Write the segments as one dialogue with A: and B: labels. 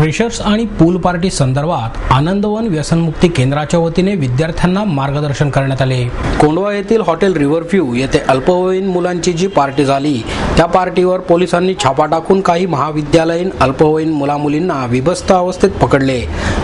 A: Freshers आणि पूल party संदर्भात आनंदवन व्यसनमुक्ती केंद्राच्या वतीने विद्यार्थ्यांना मार्गदर्शन करण्यात आले। कोंढवा येथील हॉटेल रिव्हरव्ह्यू येथे अल्पवयीन मुलांची जी पार्टी झाली त्या पार्टीवर पोलिसांनी छापा टाकून काही महाविद्यालयीन अल्पवयीन मुलामुलींना विभस्त अवस्थेत पकडले।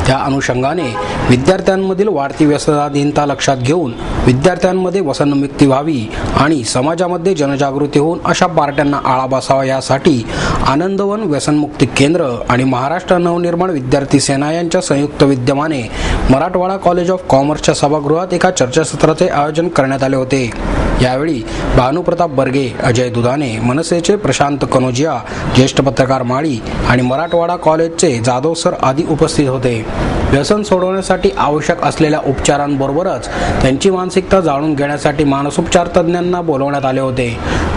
A: त्या अनुषंगाने विद्यार्थ्यांमधील वाढती व्यसनाधीनता लक्षात घेऊन विद्यार्थ्यांमध्ये व्यसनमुक्ती व्हावी आणि समाजामध्ये जनजागृती होऊन अशा पार्ट्यांना आळा बसावा यासाठी आनंदवन व्यसनमुक्ती केंद्र आणि महाराष्ट्र नवनिर्माण विद्यार्थी सेना यांच्या संयुक्त विद्यमाने मराठवाडा कॉलेज ऑफ कॉमर्सच्या सभागृहात एका चर्चासत्राचे आयोजन करण्यात आले होते। यावेळी भानुप्रताप बर्गे, अजय दुधाने, मनसेचे प्रशांत कनोजिया, ज्येष्ठ पत्रकार माळी आणि मराठवाडा कॉलेजचे जाधव सर आदी उपस्थित होते। व्यसन सोडवण्यासाठी आवश्यक असलेल्या उपचारांबरोबरच त्यांची मानसिकता जाणून घेण्यासाठी मानसोपचार तज्ज्ञांना बोलवण्यात आले होते।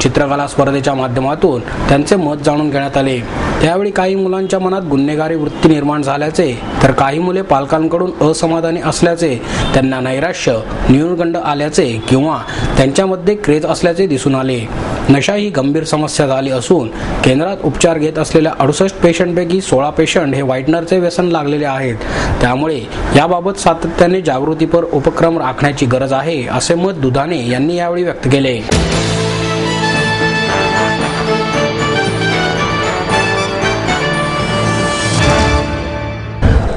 A: चित्रकला स्पर्धेच्या माध्यमातून त्यांचे मत जाणून घेण्यात आले। त्यावेळी काही मुलांच्या मनात गुन्हेगारी वृत्ती निर्माण झाल्याचे तर काही मुले पालकांकडून असमाधानी असल्याचे, त्यांना नैराश्य, न्यूनगंड आल्याचे किंवा त्यांच्यामध्ये क्रेज असल्याचे दिसून आले। नशा ही गंभीर समस्या झाली असून केंद्रात उपचार घेत असलेल्या 68 पेशंटपैकी 16 पेशंट हे व्हाईटनरचे व्यसन लागलेले आहेत। त्यामुळे याबाबत सातत्याने जागृतीपर उपक्रम राखण्याची गरज आहे असे मत दुधाने यांनी यावेळी व्यक्त केले।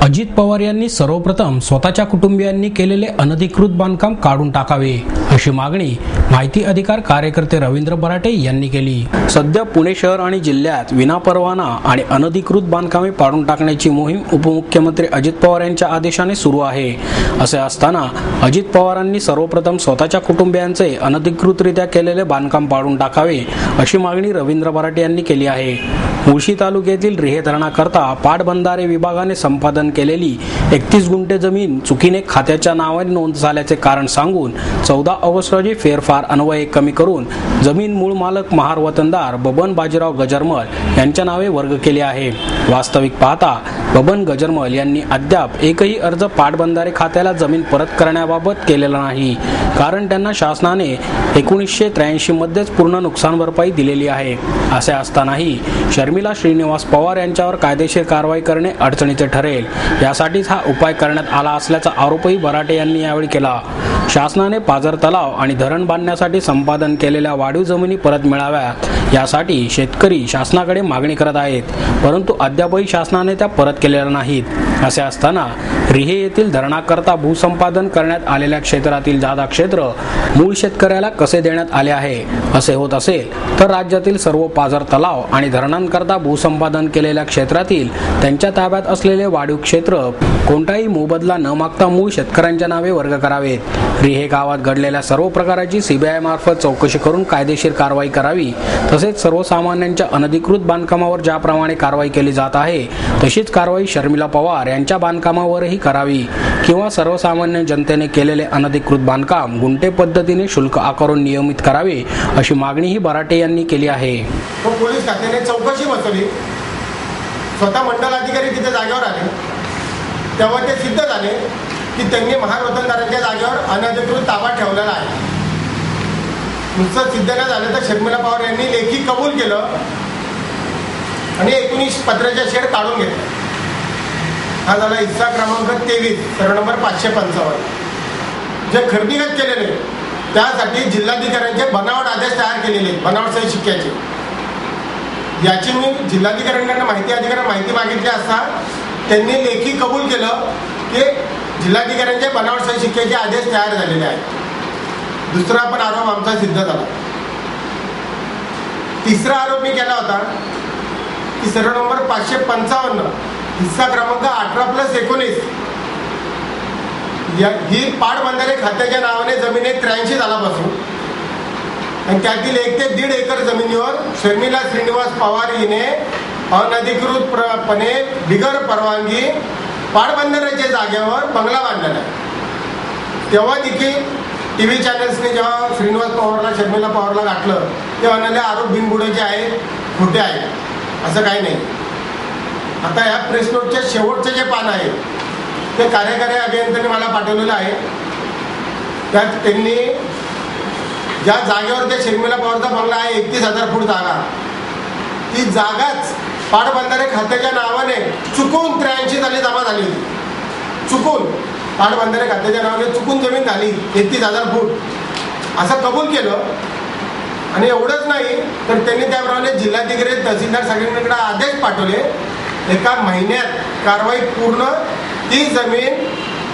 A: अजित पवार यांनी सर्वप्रथम स्वतःच्या कुटुंबियांनी केलेले अनधिकृत बांधकाम काढून टाकावे अशी मागणी माहिती अधिकार कार्यकर्ते रवींद्र बराटे यांनी केली। सध्या पुणे शहर आणि जिल्ह्यात विनापरवाना आणि अनधिकृत बांधकामे पाडून टाकण्याची मोहीम उपमुख्यमंत्री अजित पवार यांच्या आदेशाने सुरू आहे। असे असताना अजित पवारांनी सर्वप्रथम स्वतःच्या कुटुंबियांचे अनधिकृतरित्या केलेले बांधकाम पाडून टाकावे अशी मागणी रवींद्र बराटे यांनी केली आहे। मुळशी तालुक्यातील रिहे धरणाकरता पाटबंधारे विभागाने संपादन केलेली 31 गुंठे जमीन चुकीने खात्याच्या नावाने नोंद झाल्याचे कारण सांगून 14 ऑगस्ट रोजी फेरफार अन्वये कमी करून जमीन मूळ मालक महार वतनदार बबन बाजीराव गजरमल यांच्या नावे वर्ग केले आहे। वास्तविक पाहता बबन गजरमल यांनी अद्याप एकही अर्ज पाटबंधारे खात्याला जमीन परत करण्याबाबत केलेला नाही, कारण त्यांना शासनाने 1983 मध्येच पूर्ण नुकसान भरपाई दिलेली आहे। असे असतानाही शर्मिला श्रीनिवास पवार यांच्यावर कायदेशीर कारवाई करणे अडचणीचे ठरेल, यासाठीच हा उपाय करण्यात आला असल्याचा आरोपही बराटे यांनी यावेळी केला। शासनाने पाझर तलाव आणि धरण बांधण्यासाठी संपादन केलेल्या वाढीव जमिनी परत मिळाव्यात यासाठी शेतकरी शासनाकडे मागणी करत आहेत, परंतु अद्यापही शासनाने त्या परत केलेल्या नाहीत। असे असताना रिहे येथील धरणाकरता भूसंपादन करण्यात आलेल्या क्षेत्रातील जादा क्षेत्र मूळ शेतकऱ्याला कसे देण्यात आले आहे? असे होत असेल तर राज्यातील सर्व पाझर तलाव आणि धरणांकरता भूसंपादन केलेल्या क्षेत्रातील त्यांच्या ताब्यात असलेले वाढीव क्षेत्र कोणताही मोबदला न मागता मूळ शेतकऱ्यांच्या नावे वर्ग करावेत। रिहे गावात घडलेल्या सर्व प्रकाराची सीबीआय मार्फत चौकशी करून कायदेशीर कारवाई करावी, तसेच सर्वसामान्यांच्या अनधिकृत बांधकामावर ज्याप्रमाणे कारवाई केली जात आहे तशीच कारवाई शर्मिला पवार यांच्या बांधकामावरही करावी किंवा सर्वसामान्य जनतेने केलेले अनधिकृत बांधकाम गुंठे पद्धतीने शुल्क आकारून नियमित करावे अशी मागणीही बराटे यांनी केली आहे।
B: पोलीस खात्याने चौकशी बसवली, स्वतः मंडल अधिकारी तिथे जागेवर आले, तेव्हा ते सिद्ध झाले की त्यांनी महार वतनदारांच्या जागेवर अनधिकृत ताबा ठेवलेला आहे। नुसतं सिद्ध नाही झालं तर शर्मिला पवार यांनी लेखी कबूल केलं आणि 19 पत्र्याच्या शेड काढून घेतला। हा झाला हिस्सा क्रमांक 23, सर्व नंबर 555। जे खरेदीगत केलेले त्यासाठी जिल्हाधिकाऱ्यांचे बनावट आदेश तयार केलेले, बनावट सही शिक्क्याचे। याची मी जिल्हाधिकाऱ्यांकडून माहिती मागितली असता त्यांनी लेखी कबूल केलं की जिल्हाधिकाऱ्यांचे बनावट सही शिक्क्याचे आदेश तयार झालेले आहेत। दुसरा पण आरोप आमचा सिद्ध झाला। तिसरा आरोप मी केला होता की सर्व नंबर 555 हिस्सा क्रमांक 18+19 ही पाटबंधारे खात्याच्या नावाने जमीन 83 झाल्यापासून आणि त्यातील 1 ते 1.5 एकर जमिनीवर शर्मिला श्रीनिवास पवार हिने अनधिकृतपणे बिगर परवानगी पाटबंधाऱ्याच्या जागेवर बंगला बांधलेला आहे। तेव्हा देखील टीव्ही चॅनल्सने जेव्हा श्रीनिवास पवारला शर्मिला पवारला गाठलं तेव्हा म्हणाले आरोप बिनबुडाचे आहेत, खोटे आहेत, असं काही नाही। आता या प्रेस नोटच्या शेवटचं जे पान आहे ते कार्यकारी अभियंत्याने मला पाठवलेलं आहे। त्यात त्यांनी ज्या जागेवर त्या शर्मिला पवारचा बंगला आहे 31,000 फूट जागा, ती जागाच पाटबंधारे खात्याच्या नावाने चुकून 83 साली जमा झाली होती. चुकून पाटबंधारे खात्याच्या नावाने चुकून जमीन झाली 33,000 फूट असं कबूल केलं. आणि एवढंच नाही तर त्यांनी त्याप्रमाणे जिल्हाधिकारी तहसीलदार सगळ्यांकडे आदेश पाठवले. एका महिन्यात कारवाई पूर्ण ती जमीन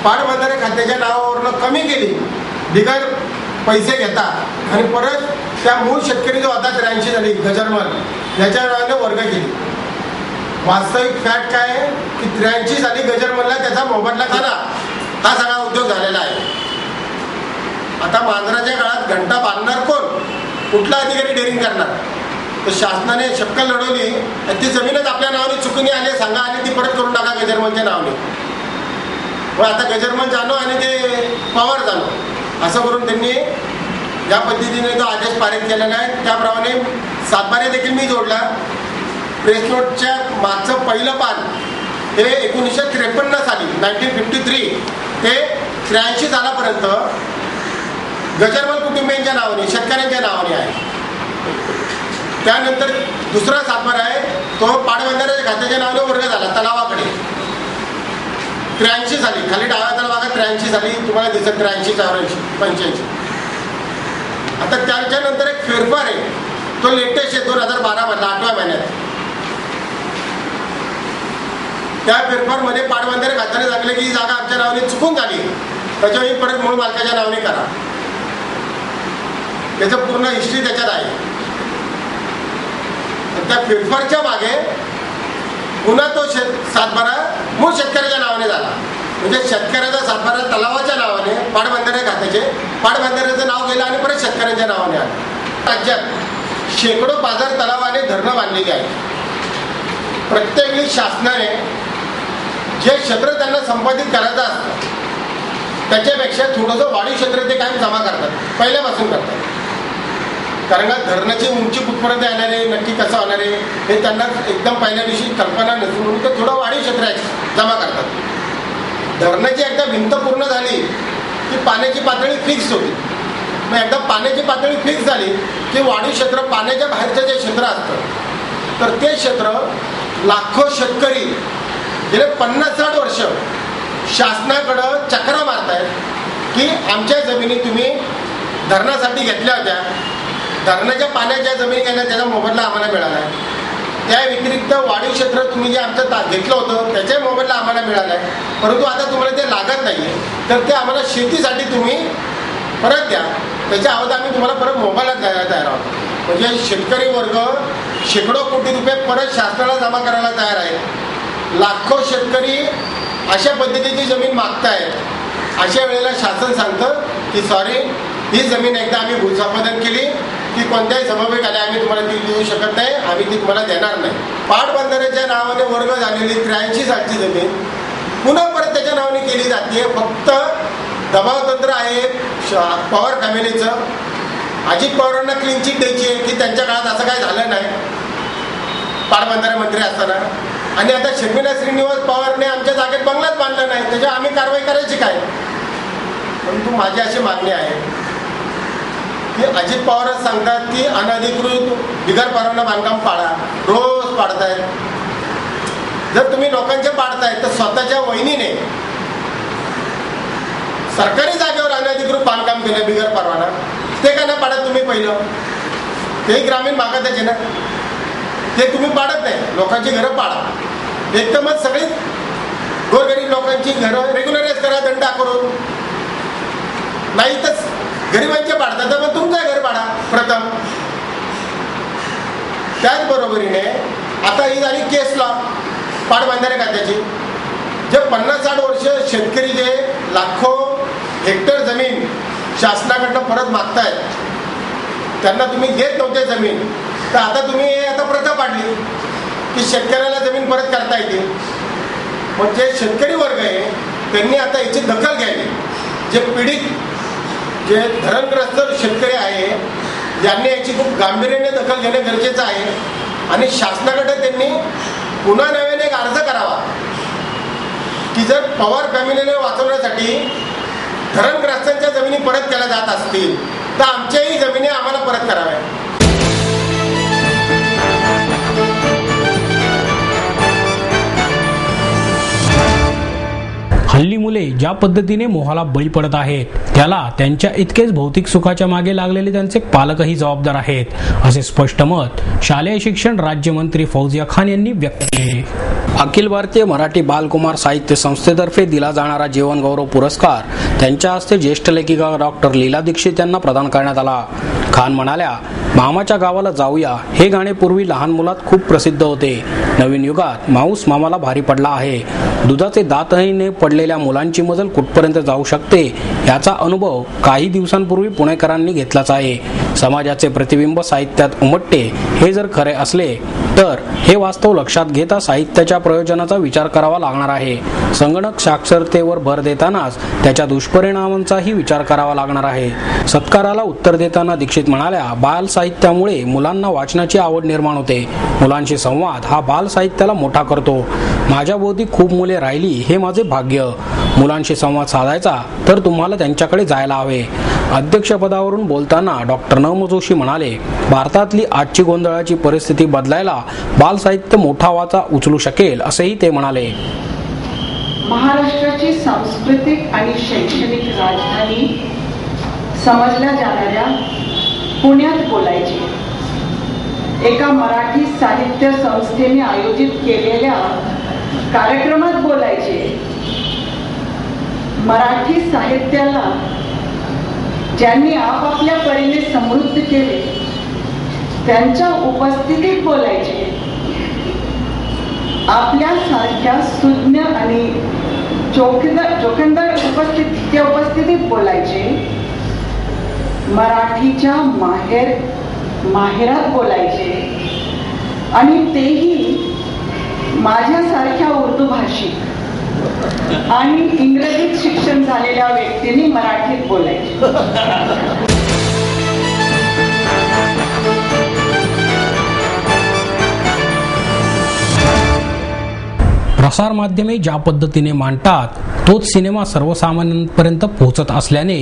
B: पाटबंधारे खात्याच्या नावावरनं कमी केली बिगर पैसे घेता आणि परत त्या मूळ शेतकरी जो आता 83 झाली गजरमल याच्या नावाने वर्ग केली. वास्तविक फॅक्ट काय आहे की 83 साली गजरमलला त्याचा मोबदला झाला. हा सगळा उद्योग झालेला आहे. आता मांजराच्या काळात घंटा बांधणार कोण? कुठला अधिकारी डेअरिंग करणार? तर शासनाने शक्कल लढवली. ती जमीनच आपल्या नावाने चुकून आली सांगा आणि ती परत करून टाका गजरमलच्या नावाने. पण आता गजरमल जाणो आणि ते पवार जाणो असं करून त्यांनी ज्या पद्धतीने तो आदेश पारित केलेला आहे त्याप्रमाणे सातबारे देखील मी जोडला. प्रेस नोटच्या मागचं पहिलं पान हे 1953 साली 1953 ते 83 सालापर्यंत गजरमल कुटुंबियांच्या नावाने शेतकऱ्यांच्या नावाने आहे. त्यानंतर दुसरा सातबारा आहे तो पाटबंधाऱ्याच्या खात्याच्या नावाने वर्ग झाला तलावाकडे 83 साली. खाली डाव्या तलावागा 83 साली तुम्हाला दिसत 83 84 85. आता त्याच्यानंतर एक फेरफार आहे तो लेटेस्ट आहे 2012 मधला 8व्या महिन्यात. त्या फेरफारमध्ये पाटबंधारे खात्याने सांगितलं की ही जागा आमच्या नावाने चुकून झाली त्याच्यावेळी परत मूळ मालकाच्या नावाने करा. त्याचं पूर्ण हिस्ट्री त्याच्यात आहे. त्या फेरफारच्या मागे पुन्हा तो सातबारा मूळ शेतकऱ्याच्या नावाने झाला. म्हणजे शेतकऱ्याचा सातबारा तलावाच्या नावाने पाटबंधारे खात्याचे पाटबंधाऱ्याचं नाव गेलं आणि परत शेतकऱ्यांच्या नावाने आलं. राज्यात शेकडो बाजार तलावाने धरणं बांधलेली आहेत. प्रत्येक वेळी शासनाने जे क्षेत्र त्यांना संपादित करायचं असतं त्याच्यापेक्षा थोडंसं वाढीव क्षेत्र ते कायम जमा करतात पहिल्यापासून करतात. कारण का धरणाची उंची कुठपर्यंत येणार आहे नक्की कसं होणार आहे हे त्यांना एकदम पहिल्या दिवशी कल्पना नसते म्हणून ते थोडं वाढीव क्षेत्र जमा करतात. धरणाची एकदा भिंत पूर्ण झाली की पाण्याची पातळी फिक्स होती. मग एकदा पाण्याची पातळी फिक्स झाली की वाढीव क्षेत्र पाण्याच्या बाहेरचं जे क्षेत्र असतं तर ते क्षेत्र लाखो शेतकरी गेले 50-60 वर्ष शासनाकडं चक्रा मारतायत की आमच्या जमिनी तुम्ही धरणासाठी घेतल्या होत्या. धरणाच्या पाण्याच्या जमिनी घेण्यात त्याचा मोबदला आम्हाला मिळाला आहे. त्या व्यतिरिक्त वाढीव क्षेत्र तुम्ही जे आमचं घेतलं होतं त्याचा मोबदला आम्हाला मिळाला आहे. परंतु आता तुम्हाला ते लागत नाही आहे तर ते आम्हाला शेतीसाठी तुम्ही परत द्या. त्याच्या अगोदर आम्ही तुम्हाला परत मोबदला द्यायला तयार आहोत. म्हणजे शेतकरी वर्ग शेकडो कोटी रुपये परत शासनाला जमा करायला तयार आहे. लाखो शेतकरी अशा पद्धतीची जमीन मागतायत. अशा वेळेला शासन सांगतं की सॉरी ही जमीन एकदा आम्ही भूसंपादन केली की कोणत्याही समवेगाने आम्ही तुम्हाला ती देऊ शकत नाही आम्ही ती तुम्हाला देणार नाही. पाटबंधाऱ्याच्या नावाने वर्ग झालेली 83 सालची जमीन पुन्हा परत त्याच्या नावाने केली जाते. फक्त दबावतंत्र आहे पवार फॅमिलीचं. अजित पवारांना क्लीन चिट द्यायची आहे की त्यांच्या काळात असं काय झालं नाही पाटबंधारे मंत्री असताना. आणि आता शर्मिला श्रीनिवास पवारने आमच्या जागेत बंगलाच बांधला नाही त्याच्यावर आम्ही कारवाई करायची काय? परंतु माझी अशी मागणी आहे की अजित पवारच सांगतात की अनधिकृत बिगर परवाना बांधकाम पाडा. रोज पाडतायत. जर तुम्ही लोकांचे पाडताय तर स्वतःच्या वहिनीने सरकारी जागेवर अनधिकृत बांधकाम केलं बिगर परवाना ते का ना पाडत तुम्ही पहिलं? तेही ग्रामीण भागात आहे ना ते तुम्ही पाडत नाही. लोकांची घरं पाडा. एकदमच सगळी गोरगरीब लोकांची घरं रेग्युलराइज करा दंडा करून. नाही तर गरिबांचे पाडतात तर मग तुमचं घर पाडा प्रथम. त्याचबरोबरीने आता ही झाली केस लॉ पाटबंधारे खात्याची. जे 50-60 वर्ष शेतकरी जे लाखो हेक्टर जमीन शासनाकडनं परत मागतायत त्यांना तुम्ही घेत नव्हते जमीन तर आता तुम्ही आता प्रथा पाडली की शेतकऱ्याला जमीन परत करता येते. पण जे शेतकरी वर्ग आहे त्यांनी आता याची दखल घ्यावी. जे पीडित जे धरणग्रस्त शेतकरी आहे यांनी याची खूप गांभीर्याने दखल घेणे गरजेचं आहे. आणि शासनाकडे त्यांनी पुन्हा नव्याने एक अर्ज करावा की जर पवार फॅमिलीने वाचवण्यासाठी धरणग्रस्तांच्या जमिनी परत केल्या जात असतील तर आमच्याही जमिनी आम्हाला परत कराव्या.
A: हल्ली मुले ज्या पद्धतीने मोहाला बळी पडत आहेत त्याला त्यांच्या इतकेच भौतिक सुखाच्या मागे लागलेले त्यांचे पालकही जबाबदार आहेत असे स्पष्ट मत शालेय शिक्षण राज्यमंत्री फौजिया खान यांनी व्यक्त केले. अखिल भारतीय मराठी बालकुमार साहित्य संस्थेतर्फे दिला जाणारा जीवन गौरव पुरस्कार त्यांच्या हस्ते ज्येष्ठ लेखिका डॉक्टर लीला दीक्षित यांना प्रदान करण्यात आला. खान म्हणाल्या, मामाच्या गावाला जाऊया हे गाणे पूर्वी लहान मुलात खूप प्रसिद्ध होते. नवीन युगात माऊस मामाला भारी पडला आहे. दुधाचे दातही पडलेल्या मुलांची मजल कुठपर्यंत जाऊ शकते याचा अनुभव काही दिवसांपूर्वी पुणेकरांनी घेतलाच आहे. समाजाचे प्रतिबिंब साहित्यात उमटते हे जर खरे असले तर हे वास्तव लक्षात घेता साहित्याच्या प्रयोजनाचा विचार करावा लागणार आहे. संगणक साक्षरतेवर भर देतानाच त्याच्या दुष्परिणामांचाही विचार करावा लागणार आहे. सत्काराला उत्तर देताना दीक्षित म्हणाल्या, बाल साहित्यामुळे मुलांना वाचनाची आवड निर्माण होते. मुलांशी संवाद हा बाल साहित्याला मोठा करतो. माझ्या भोवती खूप मुले राहिली हे माझे भाग्य. मुलांशी संवाद साधायचा तर तुम्हाला त्यांच्याकडे जायला हवे. अध्यक्षपदावरून बोलताना डॉक्टर नम जोशी म्हणाले, भारतातली आजची गोंधळाची परिस्थिती बदलायला बाल साहित्य मोठा वाचा उचलू शकेल असेही ते म्हणाले.
C: महाराष्ट्राची सांस्कृतिक आणि शैक्षणिक राजधानी समजल्या जाणाऱ्या पुण्यात बोलायचे एका मराठी साहित्य संस्थेने आयोजित केलेल्या कार्यक्रमात बोलायचे. मराठी साहित्याला ज्यांनी आपापल्या परीने समृद्ध केले त्यांच्या उपस्थितीत बोलायचे. आपल्यासारख्या सुज्ञ आणि जोखंदर उपस्थितीत बोलायचे. मराठीच्या माहेरात बोलायचे आणि तेही माझ्यासारख्या उर्दू भाषिक आणि इंग्रजीत शिक्षण झालेल्या व्यक्तींनी मराठीत बोलायचे.
A: प्रसार माध्यमे ज्या पद्धतीने मांडतात तोच सिनेमा सर्वसामान्यांपर्यंत पोहोचत असल्याने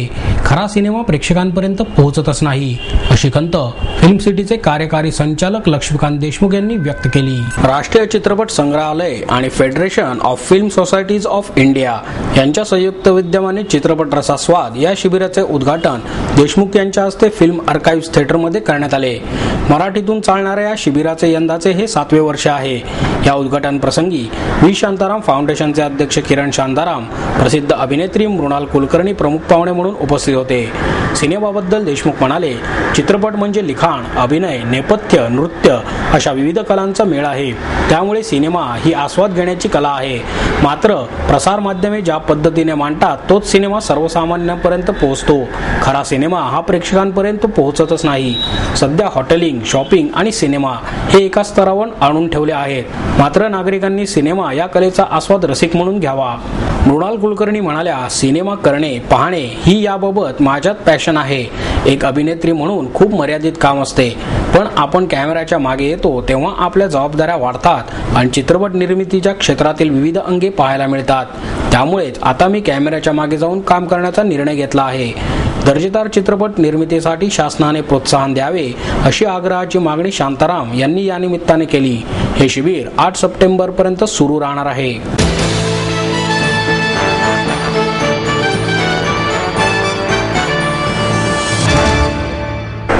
A: खरा सिनेमा प्रेक्षकांपर्यंत पोहोचतच नाही अशी खंत फिल्म सिटीचे कार्यकारी संचालक लक्ष्मीकांत देशमुख यांनी व्यक्त केली. राष्ट्रीय चित्रपट संग्रहालय आणि federation of film societies of India यांच्या संयुक्त विद्यमाने चित्रपट रसास्वाद या शिबिराचे उद्घाटन देशमुख यांच्या हस्ते फिल्म आर्काइव्ह्ज थिएटरमध्ये करण्यात आले. मराठीतून चालणाऱ्या या शिबिराचे यंदाचे हे 7वे वर्ष आहे. या उद्घाटन प्रसंगी व्ही शांताराम फाउंडेशनचे अध्यक्ष किरण शांताराम, प्रसिद्ध अभिनेत्री मृणाल कुलकर्णी प्रमुख पाहुणे म्हणून उपस्थित होते. सिनेमाबद्दल देशमुख म्हणाले, चित्रपट म्हणजे लिखाण, अभिनय, नेपथ्य, नृत्य अशा विविध कलांचा मेळ आहे. त्यामुळे सिनेमा ही आस्वाद घेण्याची कला आहे. मात्र प्रसार माध्यमे ज्या पद्धतीने मांडतात तोच सिनेमा सर्वसामान्यांपर्यंत पोहोचतो. खरा सिनेमा हा प्रेक्षकांपर्यंत पोहोचतच नाही. सध्या हॉटेलिंग, शॉपिंग आणि सिनेमा हे एका स्तरावर आणून ठेवले आहेत. मात्र नागरिकांनी सिनेमा या कलेचा आस्वाद रसिक म्हणून घ्यावा. मृणाल कुलकर्णी म्हणाल्या, सिनेमा करणे, पाहणे ही याबाबत माझ्यात पॅशन आहे. एक अभिनेत्री म्हणून खूप मर्यादित काम असते, पण आपण कॅमेऱ्याच्या मागे येतो तेव्हा आपल्या जबाबदाऱ्या वाढतात आणि चित्रपट निर्मितीच्या क्षेत्रातील विविध अंगे पाहायला मिळतात. त्यामुळेच आता मी कॅमेऱ्याच्या मागे जाऊन काम करण्याचा निर्णय घेतला आहे. दर्जेदार चित्रपट निर्मितीसाठी शासनाने प्रोत्साहन द्यावे अशी आग्रहाची मागणी शांताराम यांनी या निमित्ताने केली. हे शिबिर 8 सप्टेंबर पर्यंत सुरू राहणार आहे.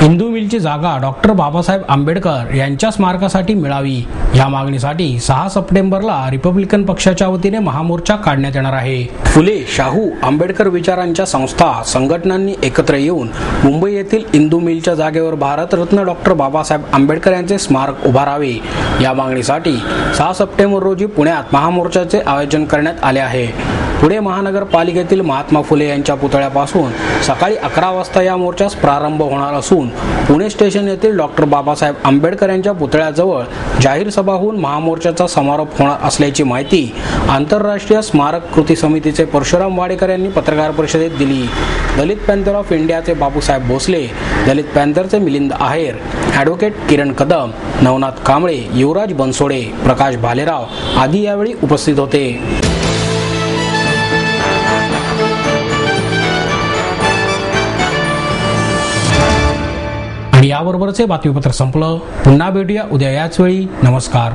A: इंदू मिलची जागा डॉक्टर बाबासाहेब आंबेडकर यांच्या स्मारकासाठी मिळावी या मागणीसाठी 6 सप्टेंबरला रिपब्लिकन पक्षाच्या वतीने महामोर्चा काढण्यात येणार आहे. फुले, शाहू, आंबेडकर विचारांच्या संस्था, संघटनांनी एकत्र येऊन मुंबई येथील इंदू मिलच्या जागेवर भारतरत्न डॉक्टर बाबासाहेब आंबेडकर यांचे स्मारक उभारावे या मागणीसाठी 6 सप्टेंबर रोजी पुण्यात महामोर्चाचे आयोजन करण्यात आले आहे. पुणे महानगरपालिकेतील महात्मा फुले यांच्या पुतळ्यापासून सकाळी 11 वाजता या मोर्चास प्रारंभ होणार असून पुणे स्टेशन येथील डॉक्टर बाबासाहेब आंबेडकर यांच्या पुतळ्याजवळ जाहीर सभा होऊन महामोर्चाचा समारोप होणार असल्याची माहिती आंतरराष्ट्रीय स्मारक कृती समितीचे परशुराम वाडेकर यांनी पत्रकार परिषदेत दिली. दलित पॅन्थर ऑफ इंडियाचे बापूसाहेब भोसले, दलित पॅन्थरचे मिलिंद आहेर, ॲडव्होकेट किरण कदम, नवनाथ कांबळे, युवराज बनसोडे, प्रकाश भालेराव आदी यावेळी उपस्थित होते. आणि याबरोबरच हे बातमीपत्र संपलं. पुन्हा भेटूया उद्या याच वेळी. नमस्कार.